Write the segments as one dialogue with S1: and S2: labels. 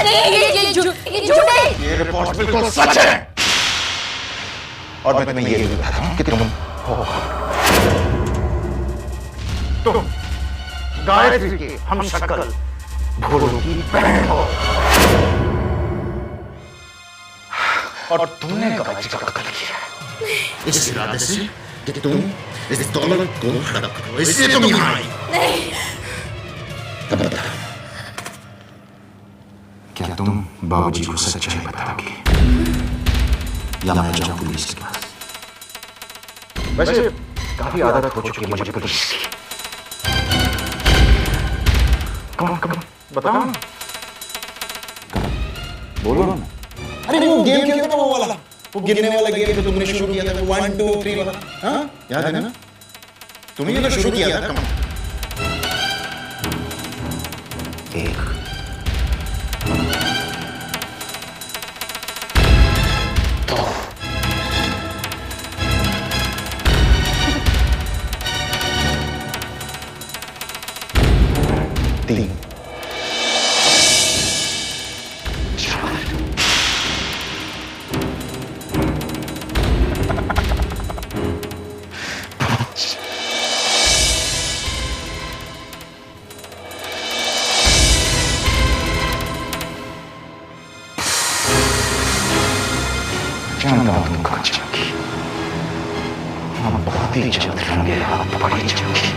S1: ये झूठ है।
S2: ये रिपोर्ट बिल्कुल सच है और मैं तुम्हें ये भी बता रहा हूं कि तुम गायत्री की हम शक्ल भोलू की बहन हो और तुमने गायत्री का कत्ल किया इस इरादे से कि तुम इस दौलत को हड़प करो, इसलिए तुम यहाँ आई।
S1: नहीं।
S2: तब बता, क्या तुम बाबूजी को सच्चाई बताओगी या मैं जाऊं पुलिस के पास? वैसे काफी आदत हो चुकी है मुझे पुलिस की। कम बताओ, बोलो ना।
S3: अरे वो गेम खेलते ना, वो वाला, वो गिरने वाला गेम जो तुमने शुरू किया था, 1 2 3 वाला, हाँ याद है ना? तुमने तो शुरू किया था। कम
S2: 1 2 3 जानता हूं तुम कहां जाओगी। हम बहुत ही जल्द रंगे हाथ पकड़ी जाओगी।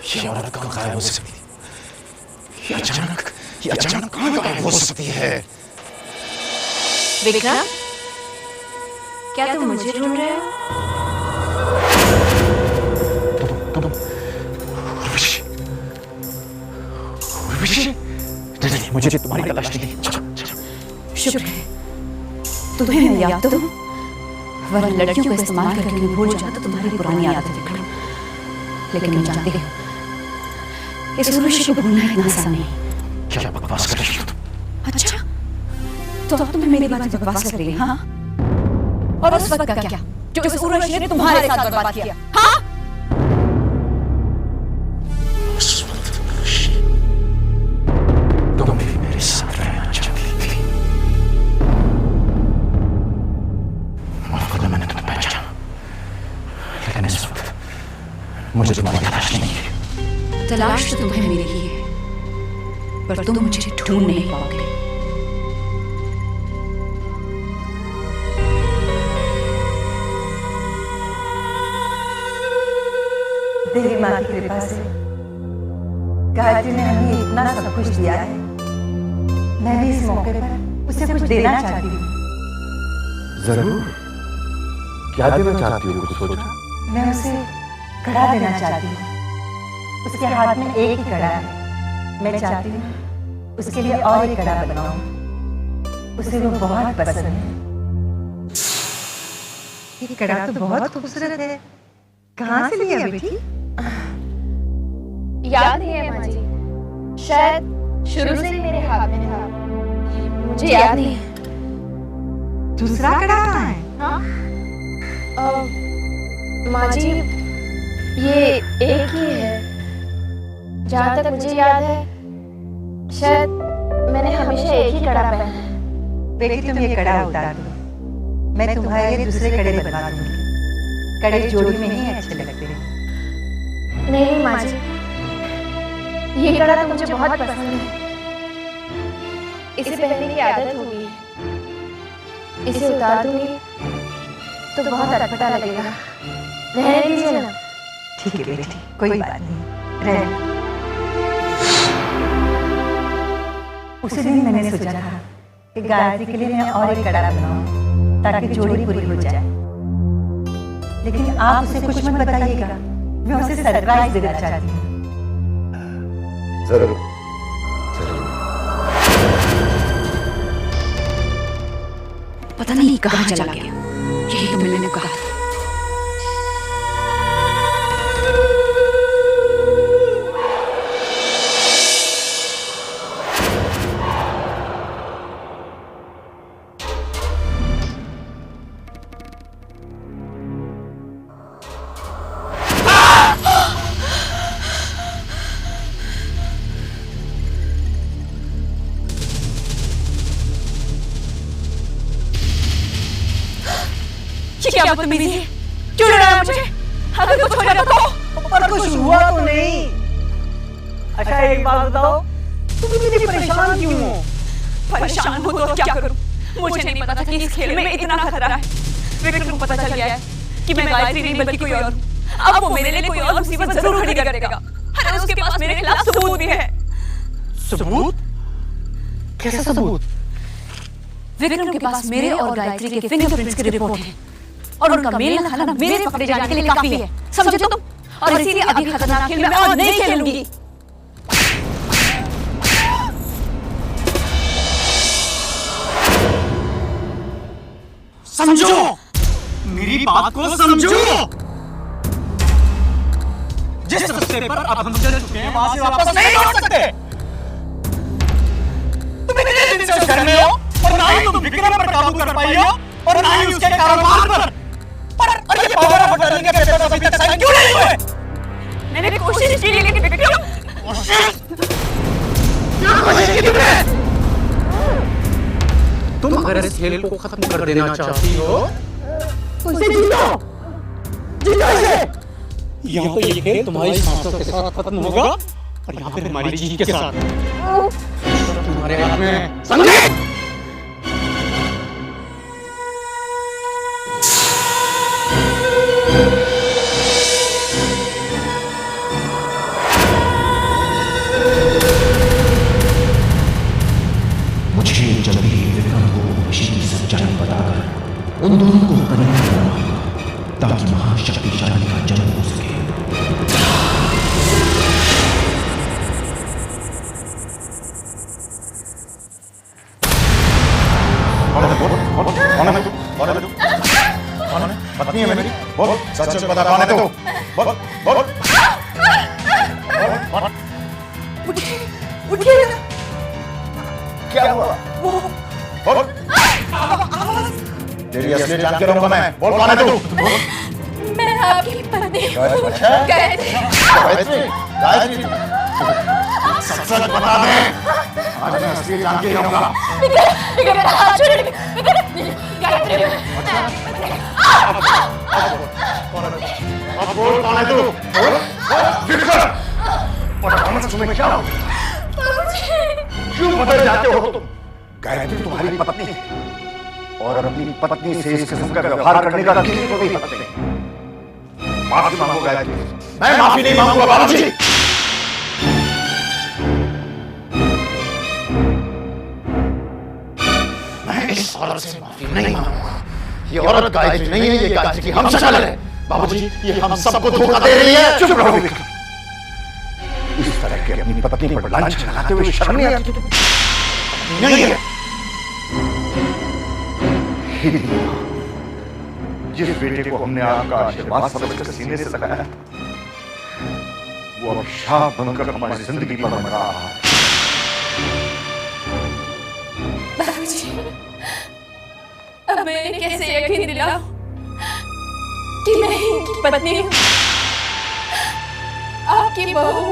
S2: ये औरत कहाँ गायब हो सकती है? ये अचानक कहाँ गायब हो सकती है?
S1: विक्रम, क्या तुम मुझे ढूंढ रहे हो?
S2: तुम उर्वशी, नहीं, मुझे तुम्हारी तलाश नहीं। चलो।
S1: शुक्र है तुम्हें मिल गया तुम, वरना लड़कियों को इस्तेमाल करके मैं भूल जाता तुम्हारी पुरानी आदत विक्रम। लेकिन मैं जानती हूँ इस उर्वशी को भूलना इतना आसान नहीं।
S2: क्या बकवास कर रही हो तुम?
S1: अच्छा, तो अब तुम मेरी बात बकवास कर रही हो, हाँ? और उस वक्त का क्या जो इस उर्वशी ने तुम्हारे साथ बर्बाद किया, हाँ?
S2: तुम भी मेरे साथ रहना चाहती थी। माफ करना, मैंने तुम्हें पहचाना, लेकिन इस वक्त मुझे तुम्हारी तलाश नहीं है।
S1: तलाश तो तुम्हें मेरी ही है, पर तुम मुझे ढूंढ नहीं पाओगे।
S4: देवी माँ की कृपा से गायत्री ने हमें इतना सब कुछ दिया है। मैं भी इस मौके पर उसे कुछ देना चाहती हूँ।
S2: जरूर, क्या देना चाहती हो? कुछ सोचा?
S4: मैं उसे कड़ा देना चाहती हूँ। उसके हाथ में एक ही कड़ा है। मैं चाहती हूँ उसके लिए और एक कड़ा बनवाऊं। उसे वो बहुत पसंद है। ये कड़ा तो बहुत खूबसूरत है। कहाँ से लिया बेटी?
S5: याद नहीं है माँ जी, शायद शुरू से ही मेरे हाथ में था, मुझे याद नहीं है।
S4: दूसरा कड़ा कहाँ है?
S5: हाँ माँ जी, ये एक ही है। जहाँ तक मुझे याद है, शायद मैंने हमेशा एक ही कड़ा पहना है।
S4: बेटी तुम ये कड़ा उतार दो, मैं तुम्हारे लिए दूसरे कड़े बनवा दूंगी। कड़े जोड़ी में ही अच्छे लगते हैं।
S5: नहीं माँ जी, ये कड़ा तो मुझे बहुत पसंद है। इसे पहनने की आदत होगी, इसे उतार दूंगी तो बहुत अटपटा लगेगा। रहने दीजिए ना।
S4: ठीक है बेटी, कोई बात नहीं, रह। उसी दिन मैंने सोचा था कि गायत्री के लिए मैं और एक कड़ा बनाऊं ताकि जोड़ी पूरी हो जाए, लेकिन आप उसे कुछ मत बताइएगा, मैं उसे सरप्राइज देना चाहती हूँ।
S3: जरूर।
S1: पता नहीं कहाँ चला गया, यही तो मैंने कहा था। क्या बदतमीजी है? क्यों लड़ाया मुझे? अगर कुछ हो जाता तो?
S6: पर कुछ हुआ तो नहीं। अच्छा एक बात बताओ, तुम इतनी परेशान क्यों हो?
S1: परेशान हो तो क्या करूं? मुझे नहीं पता था कि इस खेल में इतना खतरा है। विक्रम को पता चल गया है कि मैं गायत्री नहीं बल्कि कोई और हूं। अब वो मेरे लिए कोई और मुसीबत जरूर खड़ी करेगा। अरे उसके पास मेरे खिलाफ सबूत भी है।
S6: सबूत? कैसा सबूत?
S1: विक्रम के पास मेरे और गायत्री के फिंगरप्रिंट्स की रिपोर्ट है और उनका मेल न खाना मेरे पकड़े जाने के लिए काफी है, समझे तुम? और इसीलिए अभी खतरनाक खेल मैं और नहीं खेलूंगी।
S6: समझो, मेरी बात को समझो। जिस रास्ते पर अब हम चल चुके हैं वहां से वापस नहीं लौट सकते। तुम इतने दिन से उस घर में हो और ना ही तुम विक्रम पर काबू कर पाई हो और ना ही उसके कारोबार पर। पर ये पावर ऑफ अटर्नी के पेपर अभी तक साइन क्यों नहीं हुए?
S1: मैंने कोशिश की लेकिन विक्रम
S6: क्या कोशिश की तुमने? तुम अगर इस खेल को खत्म कर देना चाहती हो तो इसे जीतो, जीतो इसे। यहाँ तो ये खेल तुम्हारी सांसों के साथ खत्म होगा और यहाँ पे हमारी जीत के साथ। तुम्हारे हाथ में, समझे?
S2: मुझे जल्दी ही विक्रम को खुशी की सच्चाई बताकर उन दोनों को परिणत करना होगा ताकि महाशक्तिशाली का जन्म हो सके।
S3: पत्नी है मेरी, बोल सच सच बता, कौन है तू? बोल बोल।
S1: उठिए।
S3: क्या हुआ? बोल। तेरी असलियत जान के रहूंगा मैं, बोल कौन है तू?
S5: मैं आपकी पत्नी हूँ।
S3: अच्छा? गायत्री, गायत्री, सच सच बता दे, आज मैं असलियत जान के रहूंगा।
S5: विक्रम मेरा हाथ छोड़। गायत्री
S3: अब बोल कौन है तू? बोल विक्रम, पता नहीं तुम्हें क्या हो गया? क्यों बदल जाते हो तुम? गायत्री तुम्हारी पत्नी है और अपनी पत्नी से इस किस्म का व्यवहार करने का किसी को भी हक नहीं। माफी मांगो गायत्री। मैं माफी नहीं मांगूंगा बाबूजी। मैं इस औरत से माफी नहीं मांगूंगा। ये औरत गायत्री नहीं है, ये गायत्री की हम शक्ल है। बाबूजी ये हम सबको धोखा दे रही है। चुप रहो विक्रम। इस तरह की अपनी पत्नी पर लांछन लगाते हुए शर्म नहीं आती तुम्हें? नहीं है। जिस बेटे को हमने आपका आशीर्वाद समझकर सीने से लगाया वो अब शाप बनकर हमारी जिंदगी पर मर रहा है।
S5: बाबूजी, अब मैं कैसे यकीन दिलाऊं कि मैं इनकी पत्नी हूँ, आपकी बहू।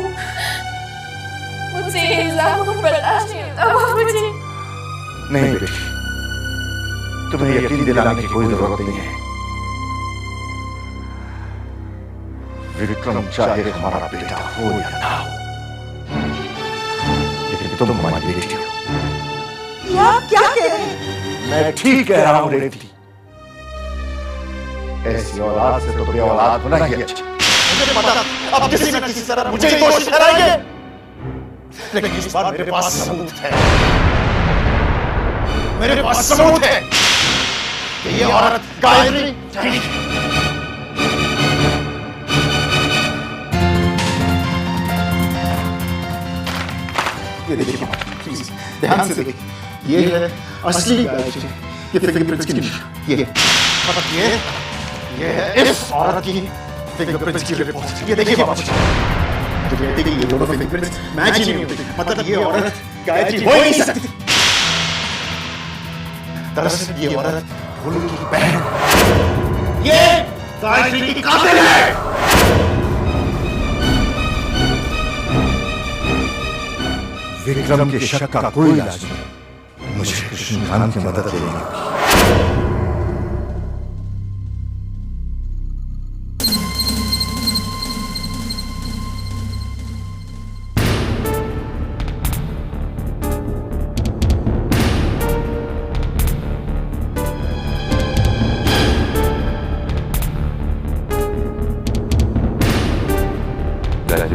S5: मुझसे इल्जाम बर्दाश्त नहीं होता बाबूजी।
S3: नहीं बेटी, तुम्हें यकीन दिलाने की कोई जरूरत नहीं है। विक्रम चाहे हमारा बेटा हो या ना हो, लेकिन तुम हमारी बेटी हो
S4: ये आप क्या कह रहे हैं?
S3: मैं ठीक कह रहा हूं रेवती। ऐसी औलाद से तो बे औलाद होना ही अच्छा। मुझे पता अब किसी न किसी तरह मुझे ही दोषी ठहराएंगे, लेकिन इस बार मेरे पास सबूत है। मेरे पास सबूत है कि ये औरत गायत्री नहीं है। ये देखिए प्लीज ध्यान से देखिए, ये है असली गायत्री, ये फिंगरप्रिंट्स की नहीं। ये है इस औरत की फिंगरप्रिंट्स की रिपोर्ट। ये देखिए बाबा जी, तो कहते कि ये दोनों फिंगरप्रिंट्स मैच ही नहीं होते, मतलब ये औरत गायत्री हो ही नहीं सकती। दरअसल ये औरत भोलू की बहन, ये गायत्री की कातिल है। विक्रम के शक का कोई इलाज नहीं, मुझे कृष्णकांत की मदद लेनी होगी।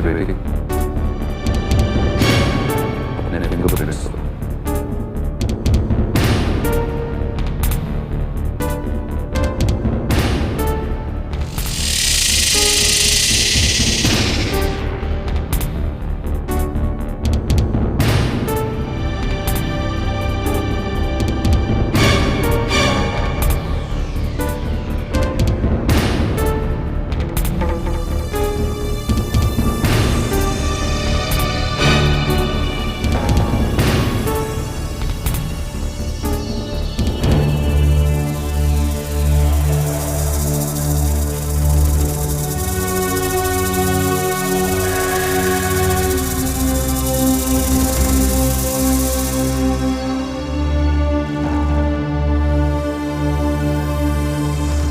S7: बेटी अपने फिंगरप्रिंट्स दो।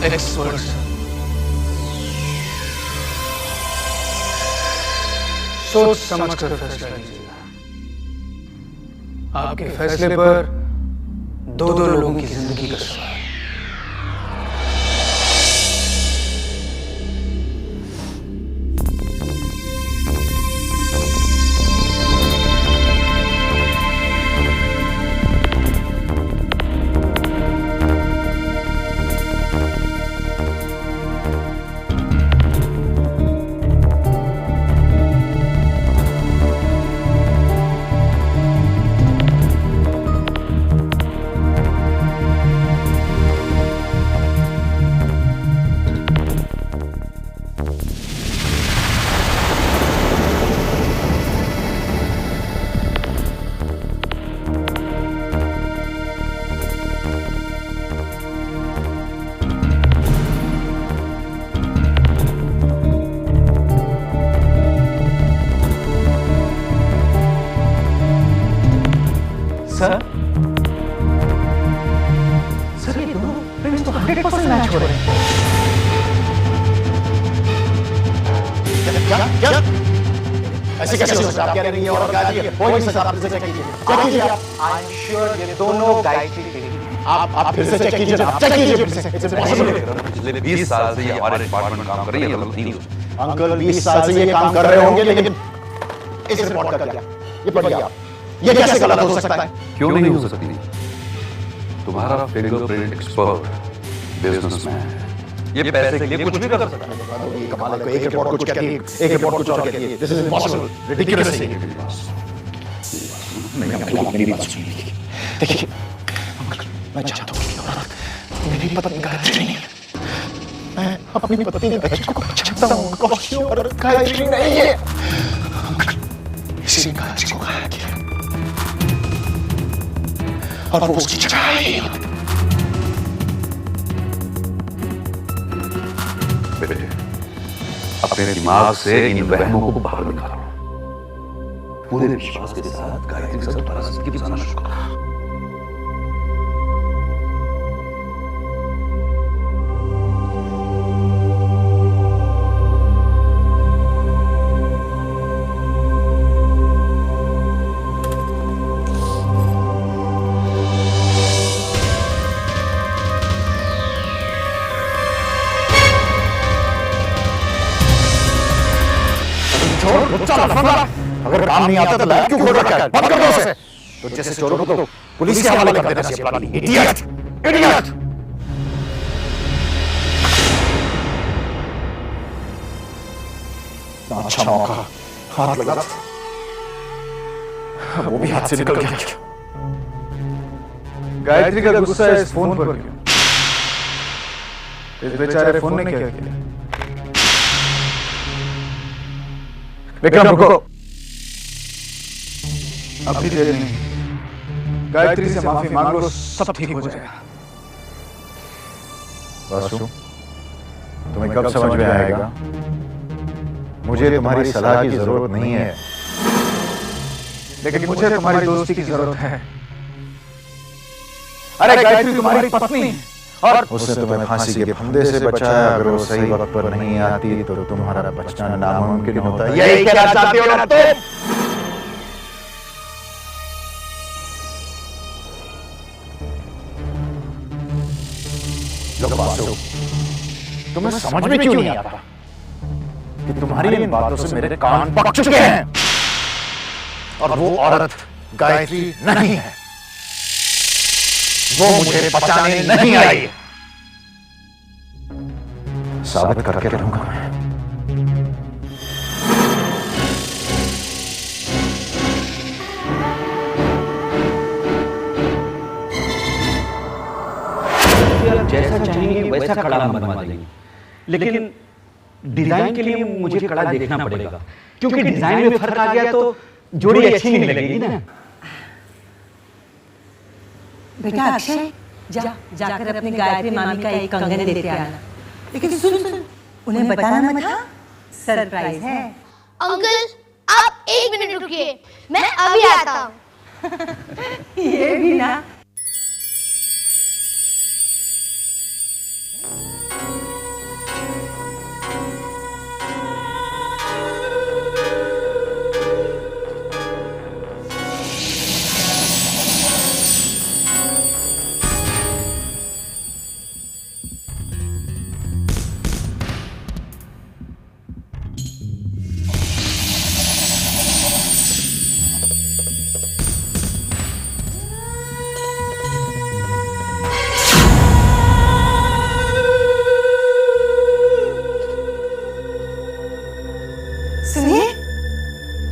S6: एक्सपर्ट्स सोच समझ कर फैसला लीजिएगा। आपके फैसले पर दो लोगों की जिंदगी का सवाल है।
S4: सर ये दोनों प्रिंट्स तो 100% मैच हो रहे हैं।
S3: क्या ऐसे कैसे हो सकता है? आप कह रही हैं और गायत्री है, हो ही नहीं सकता। आप फिर से चेक कीजिए, चेक कीजिए आप।
S8: आई एम श्योर ये दोनों गायत्री के हैं।
S3: आप फिर से चेक कीजिए, आप चेक कीजिए फिर से। It's impossible.
S7: पिछले 20 साल से ये हमारे डिपार्टमेंट काम कर रही है, गलत नहीं हो।
S3: अंकल 20 साल से ये काम कर रहे होंगे, लेकिन इस रिपोर्ट का क्या? ये पढ़िए आप, ये कैसे गलत हो सकता है?
S7: क्यों नहीं हो सकती? तुम्हारा फिंगरप्रिंट एक्सपर्ट बिजनेसमैन ये पैसे के लिए कुछ भी कर सकता है।
S3: ये कमाल है, एक रिपोर्ट कुछ कहती है, एक रिपोर्ट कुछ और कहती है। This is impossible, ridiculous. मेरी बात सुनिए, देखिए मैं चाहता हूँ कि औरत मेरी पत्नी गायत्री नहीं है। मैं अपनी पत्नी गायत्री को पहचानता हूँ, और गायत्री नहीं है। इसी गायत्री को खाया किया और वो उसकी जगह है।
S7: बेटे अपने दिमाग से इन वहमों को बाहर निकालो। पूरे विश्वास के साथ गायत्री के साथ दोबारा जिंदगी गुजारना शुरू करो।
S3: चल लफंगा, अगर काम नहीं आता तो लैब क्यों खोल रखा है? बंद कर दो उसे। तो जैसे चोरों को तो पुलिस के हवाले कर देना चाहिए। प्लानी इडियट, इडियट। अच्छा मौका हाथ लगा था, वो भी हाथ से निकल गया। गायत्री का गुस्सा इस फोन पर क्यों? इस बेचारे फोन ने क्या किया? विक्रम रुको, अभी देर नहीं, गायत्री से माफी मांग लो, सब ठीक हो जाएगा। वासु, तुम्हें कब समझ में आएगा मुझे तुम्हारी सलाह की जरूरत नहीं है, लेकिन मुझे तुम्हारी दोस्ती की जरूरत है। अरे गायत्री तुम्हारी पत्नी है और उसने तुम्हें फांसी के फंदे से बचाया। अगर वो सही वक्त पर नहीं आती तो तुम्हारा बचना नामुमकिन होता। यही कहना चाहती हो ना तुम? लो बासु, तुम्हें समझ में क्यों नहीं आता कि तुम्हारी इन बातों से मेरे कान पक चुके हैं और वो औरत गायत्री नहीं है, वो मुझे बचाने नहीं आई है। साबित करके रहूंगा मैं।
S6: जैसा चाहेंगे वैसा कड़ा बनवा देंगे, लेकिन डिजाइन के लिए मुझे कड़ा देखना पड़ेगा, क्योंकि डिजाइन में फर्क आ गया तो जोड़ी अच्छी नहीं लगेगी ना।
S4: बेटा अक्षय, जाकर अपनी गायत्री मामी का एक कंगन देते आना। लेकिन सुन, उन्हें बताना मत, हाँ? सरप्राइज है।
S5: अंकल आप 1 मिनट रुकिए, मैं अभी आता हूँ।
S4: ये भी ना।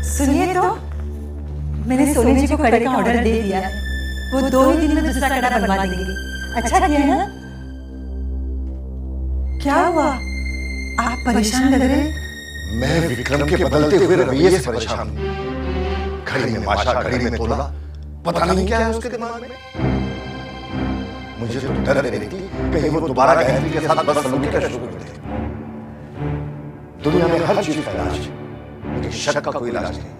S4: सुनिए तो, मैंने सोनी जी को कड़े का ऑर्डर दे दिया है। वो 2 ही दिन में दूसरा कड़ा बनवा देंगे। अच्छा किया ना? क्या हुआ, आप परेशान लग रहे हैं?
S3: मैं विक्रम के बदलते हुए रवैये से परेशान हूं। घड़ी में माशा, घड़ी में तोला, पता नहीं क्या है उसके दिमाग में। मुझे तो डर रहती कहीं वो दोबारा गायत्री के साथ बदसलूकी का शुरू कर दे। दुनिया में हर चीज का इलाज है, लेकिन शक का कोई इलाज नहीं।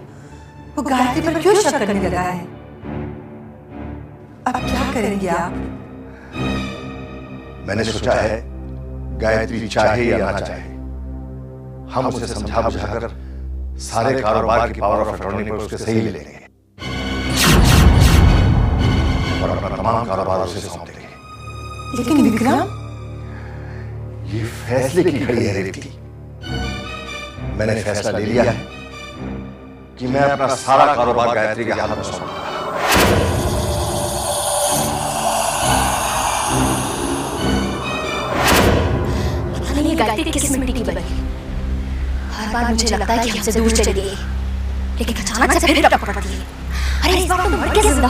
S4: वो गायत्री पर क्यों शक करने लगा है? अब क्या करेंगे आप?
S3: मैंने सोचा है गायत्री चाहे या ना चाहे, हम उसे समझा बुझाकर सारे कारोबार की पावर ऑफ अटॉर्नी पर उसके सही ले लेंगे और अपना तमाम कारोबार उसे सौंप देंगे।
S4: लेकिन विक्रम,
S3: ये फैसले की घड़ी है रेवती। मैंने फैसला ले लिया है कि मैं अपना सारा कारोबार गायत्री के हाथ में सौंपूंगा।
S5: ये गायत्री किस मिट्टी की बनी? हर बार मुझे लगता है कि हमसे दूर चली गई, लेकिन अचानक से फिर टपक पड़ती है। अरे इस बार तो मर के जिंदा।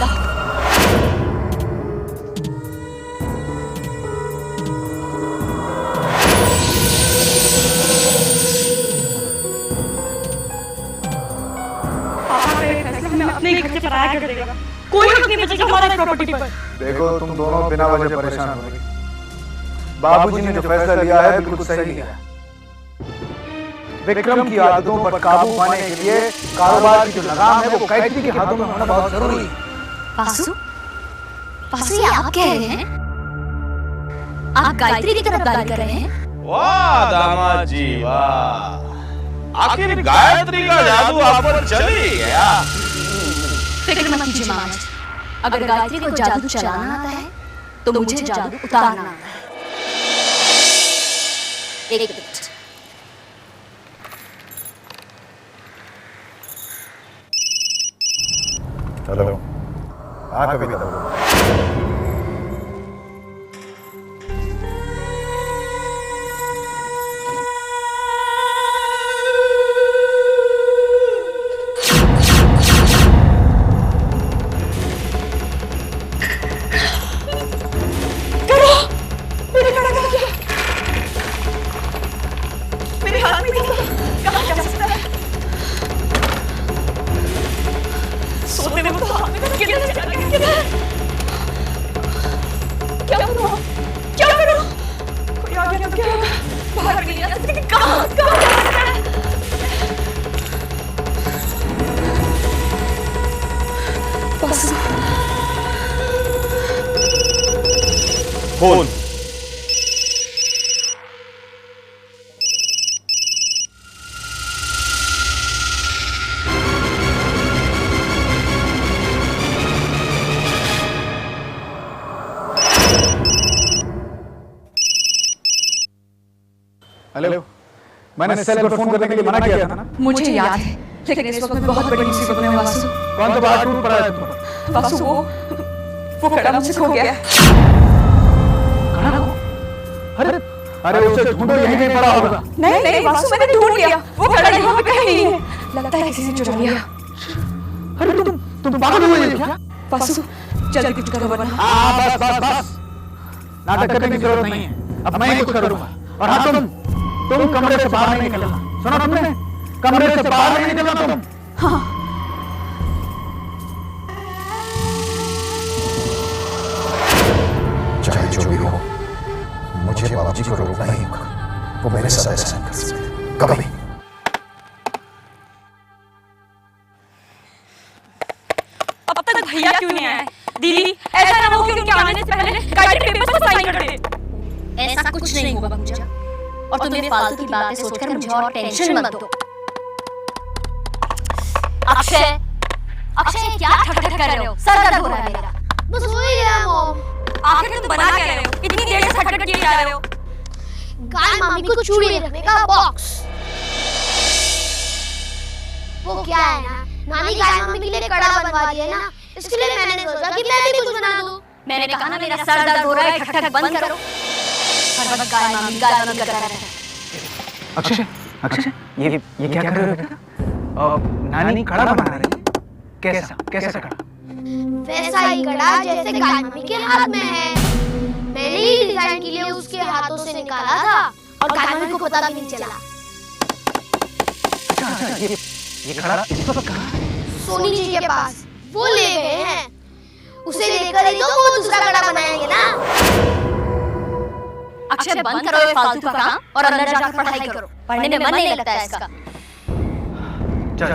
S9: अपने घर से पराया कर देगा, कोई हक नहीं बचेगा हमारे प्रॉपर्टी पर।
S3: देखो तुम दोनों बिना वजह परेशान हो रही। बाबूजी ने जो फैसला लिया है बिल्कुल सही है। विक्रम की आदतों पर काबू पाने के लिए कारोबार की जो लगाम है वो गायत्री के हाथों में होना बहुत जरूरी है।
S5: वासु, वासु ये आप कह रहे हैं? आप गायत्री की तरफ गाली कर रहे हैं?
S10: वाह दामाद जी वाह, आखिर गायत्री का जादू आप पर चल ही गया।
S5: फिक्र मत कीजिए महाराज, अगर गायत्री को जादू चलाना आता है तो मुझे जादू उतारना आता है। एक मिनट।
S3: हेलो। हाँ कविता बोलो।
S9: मेरे हाथ में कहाँ जा सकता है? सोने में तो हाथ में किधर क्या करूँ? क्या करूँ? कोई आ गया तो क्या होगा? बाहर नहीं आ सकते। कहाँ जा सकता है? बस
S10: फोन।
S3: हेलो। मैंने सेल पर फोन करने के लिए मना किया था ना?
S1: मुझे याद है, लेकिन इस वक्त मैं बहुत बड़ी मुसीबत में हूँ वासु।
S3: कौन सा बात टूट पड़ा है तुम्हें?
S1: वासु वो कड़ा मुझसे खो गया।
S3: अरे अरे उसे ढूंढो, यहीं कहीं पड़ा होगा।
S1: नहीं नहीं वासु, मैंने ढूंढ लिया, वो कड़ा यहाँ पे कहीं नहीं है। लगता है किसी ने चुरा लिया।
S3: अरे तुम पागल हुए हो क्या?
S1: वासु जल्दी कुछ करो वरना।
S3: हाँ बस नाटक करने की जरूरत नहीं है। अब मैं ही कुछ करूंगा। और हाँ तुम कमरे से बाहर नहीं निकलना। सुना तुमने? कमरे से बाहर नहीं निकलना तुम।
S1: हाँ।
S2: चाहे जो भी हो, मुझे बाबूजी को रोकना ही होगा। वो मेरे साथ ऐसा नहीं कर सकते कभी।
S9: अब तक भैया क्यों नहीं आए? दीदी, ऐसा ना हो कि उनके आने से पहले गाइडेड पेपर्स पर साइन कर दे।
S5: ऐसा कुछ नहीं होगा पूजा, और तुम ये फालतू की बातें सोचकर मुझे और टेंशन मत दो। अक्षय, अक्षय क्या ठक ठक कर रहे हो? सर दर्द हो रहा है मेरा। बस हो ही गया मॉम।
S9: आखिर तुम बना क्या रहे हो? इतनी देर से खटखट किए जा रहे हो।
S5: गाय मामी को चूड़ी रखने का बॉक्स। वो क्या है ना, नानी गाय मामी के लिए कड़ा बनवा रही है ना, इसके लिए मैंने सोचा कि मैं भी कुछ बना दूं। मैंने कहा ना मेरा सर दर्द हो रहा है, ठक ठक बंद करो। हर वक्त गाय मामी करता रहता है।
S8: अक्षय, अक्षय, ये क्या कर रहे हो बेटा? नानी कड़ा बना रही है। कैसा कड़ा?
S5: वैसा ही कड़ा जैसे गाय मामी के हाथ में है। मैंने ही डिजाइन के लिए उसके हाथों से निकाला था और गाय मामी को पता भी नहीं चला।
S8: अच्छा, ये कड़ा इस वक्त कहाँ है?
S5: सोनी जी के पास। वो ले गए हैं। उसे लेकर ही तो वो दूसरा कड़ा बनाएंगे ना। अक्षय बंद करो ये फालतू का काम और अंदर जाकर पढ़ाई करो। पढ़ने में मन नहीं लगता है इसका।
S8: चल।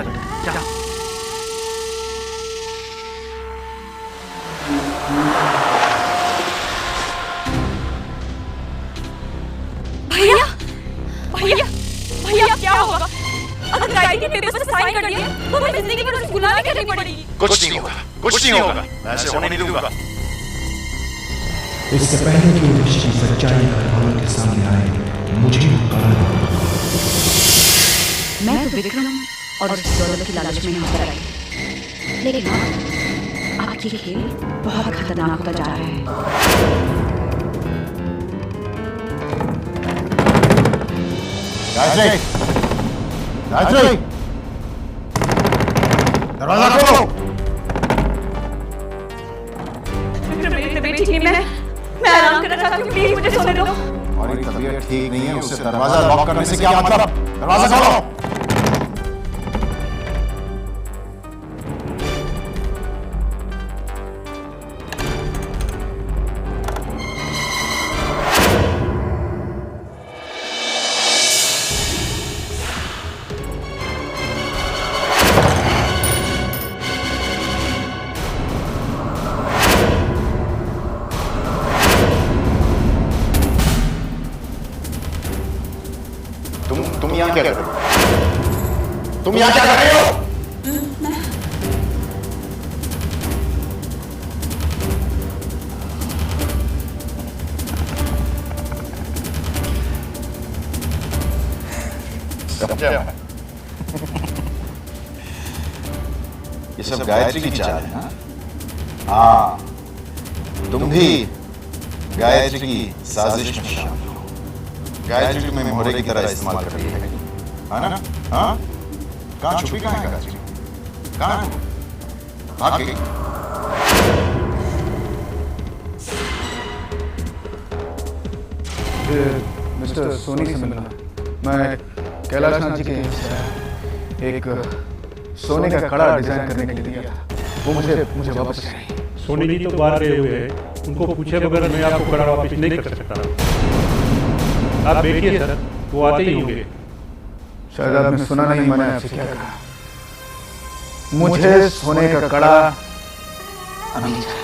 S9: भैया, भैया, भैया क्या होगा? अगर गाइडेड पेपर्स पर साइन कर दिए तो हमें जिंदगी भर उसे गुलामी करनी पड़ेगी।
S10: कुछ नहीं होगा। मैं ऐसे होने नहीं दूंगा।
S11: इससे पहले कि उसकी सच्चाई घर वालों के सामने आए, मुझे
S1: मैं तो विक्रम और उसकी दौलत की लालच में यहाँ पर आई, लेकिन अब ये खेल बहुत खतरनाक होता जा रहा है।
S3: गायत्री, दरवाजा खोलो।
S9: मेरी तबीयत ठीक नहीं, मैं आराम करना चाहती हूँ, प्लीज मुझे सोने दो।
S2: हमारी तबीयत ठीक नहीं है, उससे दरवाजा लॉक करने से क्या मतलब? दरवाजा खोलो। तुम यहाँ क्या कर रहे हो? तुम यहाँ क्या कर रहे हो? ये सब गायत्री की चाल है ना? हाँ, तुम भी गायत्री की साजिश में शामिल हो। गायत्री तुम्हें मोहरे की तरह इस्तेमाल कर रही है ना? हाँ? कहाँ छुपी कहाँ है गायत्री? कहाँ है? भाग गई?
S8: मिस्टर सोनी से मिलना। मैं कैलाश नाथ जी के यहाँ से आया। एक सोने का कड़ा डिजाइन करने के लिए दिया था, वो मुझे वापस चाहिए।
S11: सोनी जी तो बाहर गए हुए हैं, उनको पूछे बगैर मैं आपको कड़ा वापस नहीं कर सकता। आप बैठिए सर, वो आते ही होंगे।
S8: शायद आपने सुना नहीं मैंने आपसे क्या कहा। मुझे सोने का कड़ा अभी चाहिए।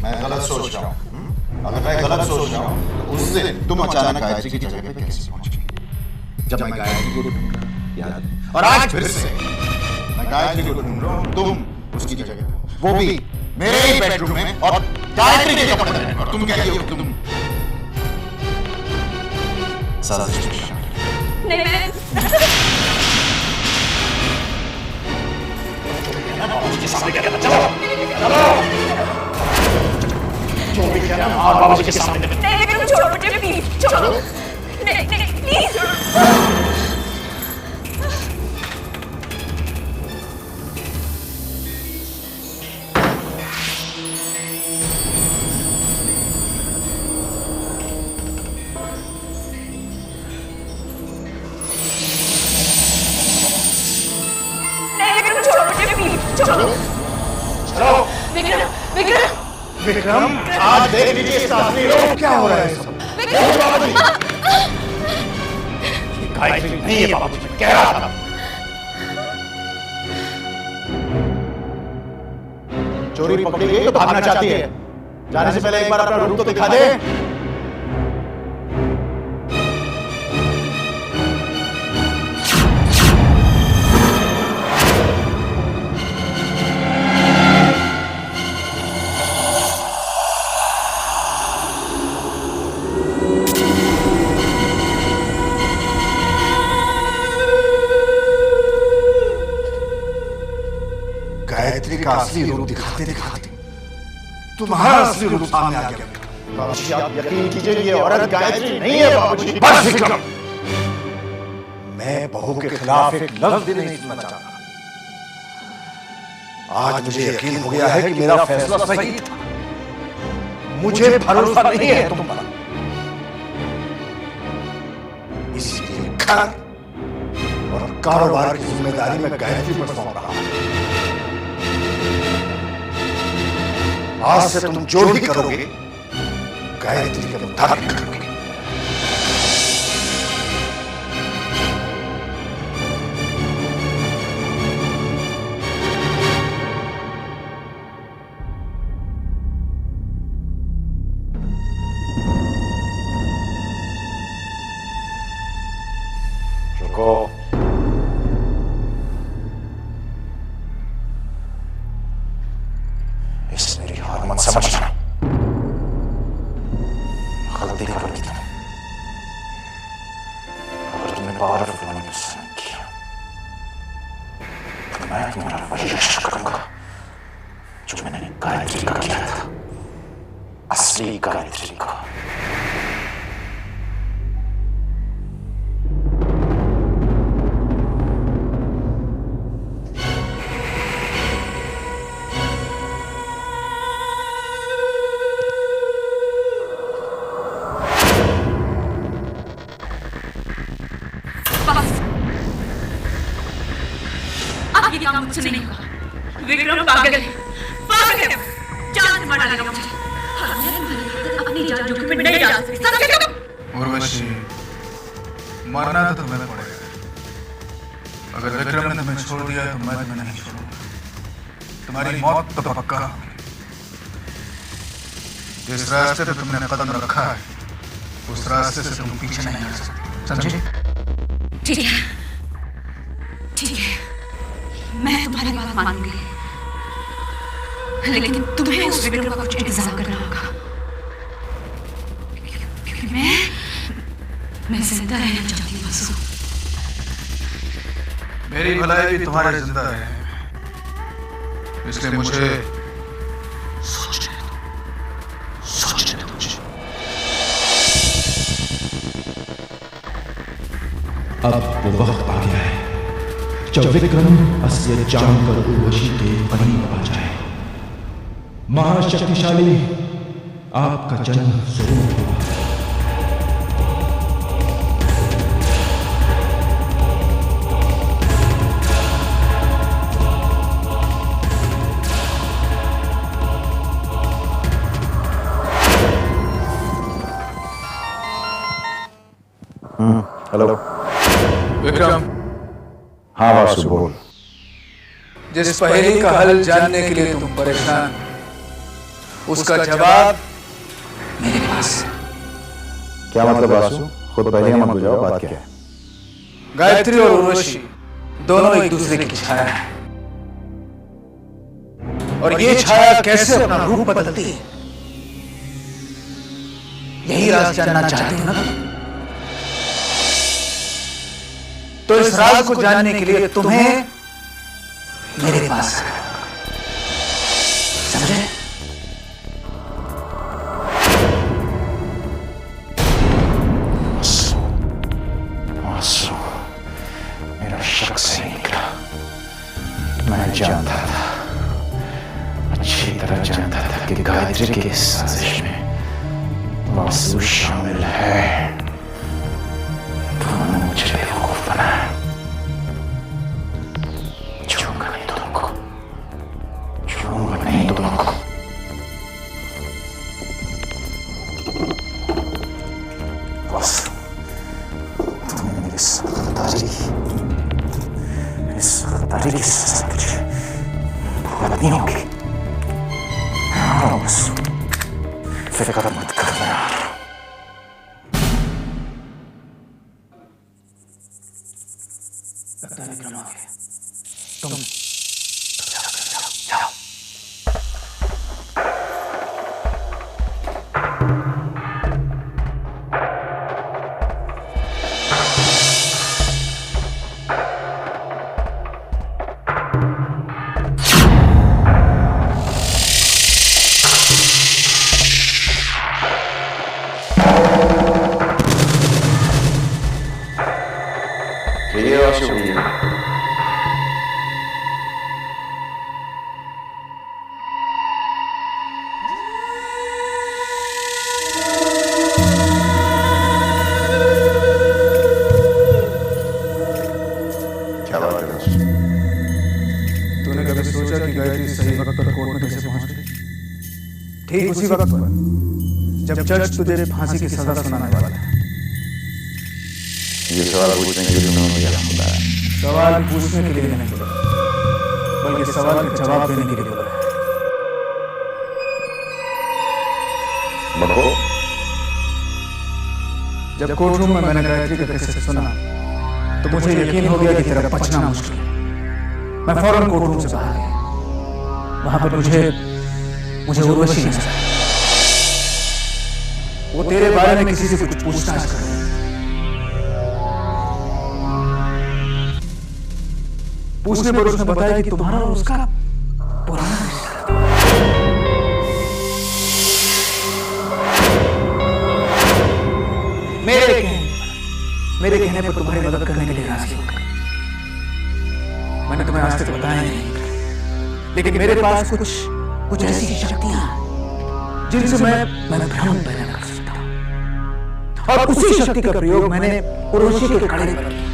S2: मैं गलत सोच रहा हूँ। अगर मैं गलत सोच रहा हूँ तो उस दिन तुम अचानक गायत्री की जगह पे कैसे पहुंच गई? जब मैं गायत्री को ढूंढ रहा हूँ, याद है? और आज फिर से मैं गायत्री को ढूंढ रहा हूँ, तुम उसकी जगह पे, वो भी मेरे ही बेडरूम में, और गायत्री के कपड़े पहने, और तुम कहती हो तुम साजिश में शामिल।
S9: नहीं,
S3: बाबूजी के सामने क्या कहना? चलो जो भी कहना और बाबूजी के सामने
S9: नहीं, छोड़ो मुझे प्लीज, छोड़ो। नहीं, प्लीज।
S3: विक्रम, आज देख लीजिए इसका असली रूप क्या हो रहा है। सब बाबूजी, गायत्री नहीं है बाबूजी, कह रहा था। चोरी पकड़ी गई तो भागना चाहती है। जाने से पहले एक बार अपना रूप तो दिखा दे। गायत्री का असली रूप दिखाते दिखाते तुम्हारा असली रूप सामने आ गया। बाबूजी आप यकीन कीजिए, ये औरत गायत्री नहीं है बाबूजी। बस विक्रम, मैं बहू के खिलाफ एक लफ्ज भी नहीं सुनना चाहता। आज मुझे यकीन हो गया है कि मेरा फैसला सही था। मुझे भरोसा नहीं है तुम पर, इसलिए घर और कारोबार की जिम्मेदारी मैं गायत्री पर सौंप रहा हूं। आज से तुम जो भी करोगे गायत्री के मुताबिक करोगे। रुको, इस मेरी हार मत समझना। गलती करोगी तुम अगर तुमने पावरफुल होने में सहन किया तो मैं तुम्हारा वही रक्षा करूंगा जो मैंने गायत्री का किया था, असली गायत्री का।
S9: ये काम मुझसे नहीं होगा। विक्रम पागल है, पागल है। जान से मार डालेगा मुझे। अपनी जान जोखिम में नहीं डाल सकती। समझे तुम?
S8: उर्वशी, मरना तो तुम्हें पड़ेगा। अगर विक्रम ने तुम्हें छोड़ दिया तो मैं तुम्हें नहीं छोड़ूंगा। तुम्हारी मौत तो पक्का। जिस रास्ते पे तुमने कदम रखा है उस रास्ते से तुम पीछे नहीं हट सकते, समझे?
S1: ठीक है, ठीक है, मैं तुम्हारी बात मानूंगी, लेकिन तुम्हें उस विक्रम का कुछ इंतजाम करना होगा, क्योंकि मैं जिंदा रहना चाहती हूँ बसु।
S8: मेरी भलाई भी तुम्हारे जिंदा है, इसलिए मुझे सोचने दो मुझे।
S12: अब वो वक्त आ गया है जब विक्रम असलियत जानकर उर्वशी के बनी आ जाए। महाशक्तिशाली आपका जन्म जरूर हुआ।
S2: हेलो
S8: विक्रम।
S2: हाँ वासु बोल।
S8: जिस पहेली का हल जानने के लिए तुम परेशान, उसका जवाब मेरे पास है।
S2: क्या मतलब वासु? खुद पहले मत बुझाओ, बात क्या है?
S8: गायत्री और उर्वशी दोनों एक दूसरे की छाया है, और ये छाया कैसे अपना रूप बदलती है, यही राज जानना चाहते हो ना? तो इस राज को जानने के लिए तुम्हें मेरे पास आना होगा, समझे?
S2: वासु, मेरा शक सही निकला। मैं जानता था, अच्छी तरह जानता था कि गायत्री की इस साजिश में वासु शामिल है। तुमने मुझे बेवकूफ बनाया। छूंगा नहीं तुमको, छूंगा नहीं तुमको। वासु, तुमने मेरी समझदारी की सजा मुझे भुगतनी होगी। हाँ वासु, फिक्र मत करना यार।
S8: विक्रम आ गया। तुम
S2: जाओ।
S8: तूने कभी सोचा कि गायत्री सही वक्त पर कोर्ट में कैसे पहुंच गई? ठीक उसी वक्त पर जब जज तुझे फांसी की सजा सुनाने वाला है।
S2: ये सवाल पूछने के लिए तुमने मुझे बुलाया?
S8: सवाल पूछने के लिए नहीं बुलाया, बल्कि सवाल का जवाब देने के लिए बुलाया।
S2: बको?
S8: जब कोर्टरूम में मैंने गायत्री का केस सुना तो मुझे यकीन हो गया कि तेरा बचना मुश्किल है। मैं फौरन कोर्टरूम से बाहर गया। वहां पर मुझे उर्वशी नजर आई। वो तेरे बारे में किसी से कुछ पूछताछ कर रही है। पूछने पर उसने बताया कि तुम्हारा और उसका पुराना रिश्ता था। मेरे कहने पर तुम्हारी मदद करने के लिए राजी हो गई। मैंने तुम्हें आज तक बताया नहीं, लेकिन मेरे पास कुछ ऐसी शक्तियां जिनसे मैं भ्रम पैदा कर सकता हूं, और उसी शक्ति का प्रयोग मैंने उर्वशी के कड़े पर किया।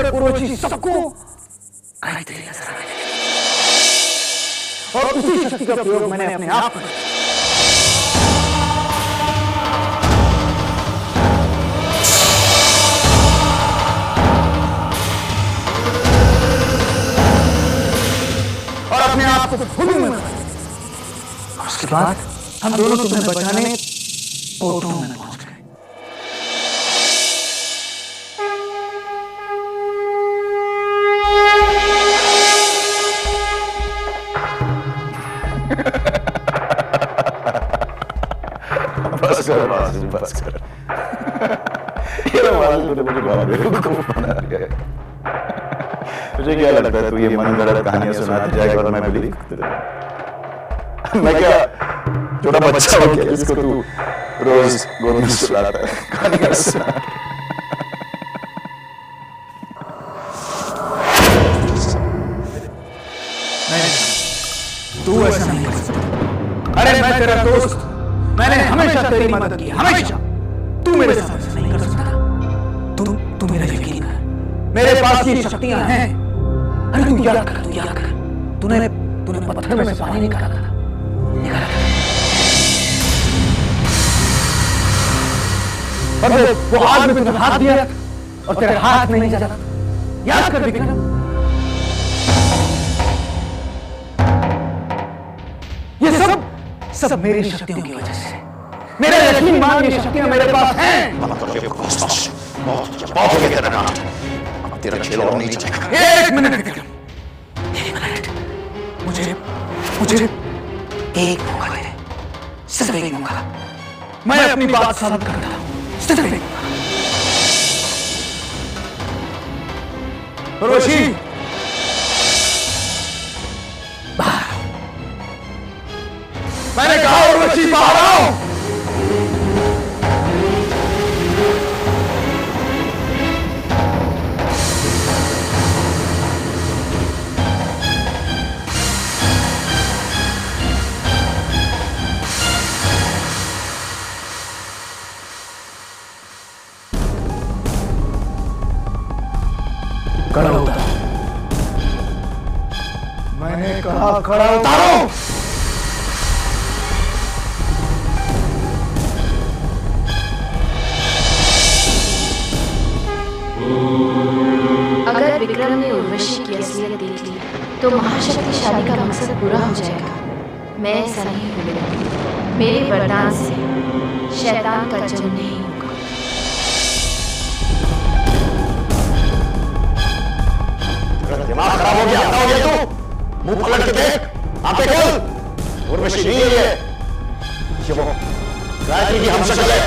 S8: उर्वशी सबको गायत्री नजर आने लगी। और उसी शक्ति का प्रयोग मैंने अपने आप पर किया। और अपने आप को खुद में और उसके बाद हम दोनों तुम्हें बचाने पोर्टों में पहुंच गए।
S2: बस कर। ये आवाज तूने मुझे बहुत बेवकूफ बना दिया है। मुझे क्या लगता है तू ये मनगढ़ंत कहानियां सुनाती जाएगा और मैं बिलीव मैं क्या छोटा बच्चा हो क्या जिसको तू रोज गोद में सुलाता है कहानियां सुना।
S8: तू ऐसा नहीं कर सकता। अरे मैं तेरा दोस्त, मैंने हमेशा तेरी मदद की, हमेशा। तू मेरे साथ ऐसा नहीं कर सकता। तू मेरा यकीन कर, मेरे पास ये शक्तियां हैं। अरे तू याद कर, तूने पत्थर में से पानी निकाला था। और वो आग में तूने हाथ दिया और तेरे हाथ में नहीं जला। याद कर विक्रम। ये सब मेरी शक्तियों की वजह से। मेरा यकीन मान, ये शक्तियां मेरे पास हैं।
S2: बहुत हो गया तेरा नाम। अब तेरा खेल और नहीं चलेगा।
S8: एक मिनट विक्रम, एक मिनट। मुझे एक मौका दे, सिर्फ एक मौका। मैं अपनी बात साबित करता हूं, सिर्फ एक मौका। उर्वशी, मैंने कहा उर्वशी बाहर आओ। खड़ा उतारो। मैंने कहा खड़ा उतारो।
S13: अगर विक्रम ने उर्वशी की असलियत देख ली तो महाशक्तिशाली का मकसद पूरा हो जाएगा। मैं ऐसा नहीं होने दूंगी। मेरे वरदान से शैतान का जन्म नहीं होगा।
S2: दिमाग खराब हो गया तू। मुंह पलट के देख, आंखें खोल। उर्वशी नहीं है ये वो गायत्री की हमशक्ल है।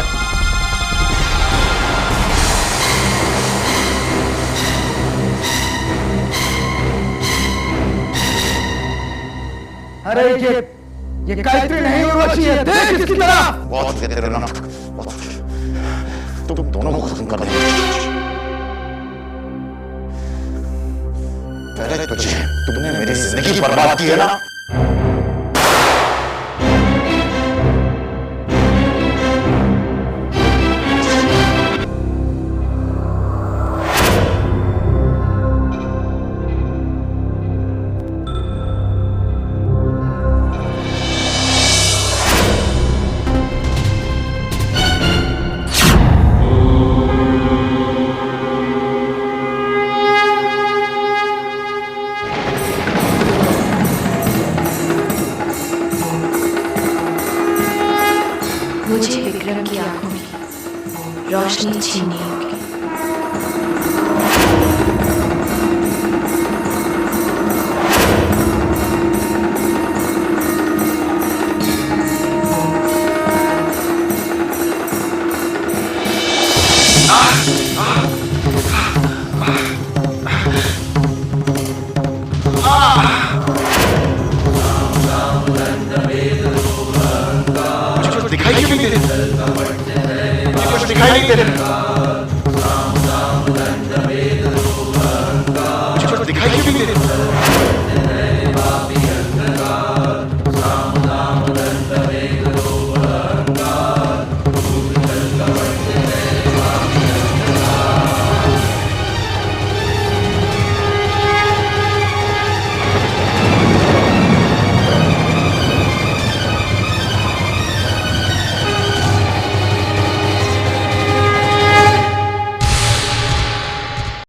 S8: अरे ये गायत्री नहीं उर्वशी है। देख इसकी तरह।
S2: बहुत हो गया तेरे नाम। तुम दोनों को खत्म कर देंगे। पहले तुमने मेरी जिंदगी बर्बाद की है ना।
S13: मुझे विक्रम की आंखों की रोशनी छीननी होगी।
S2: दिखाई क्यों नहीं दे रहे? दिखाई नहीं दे रहे।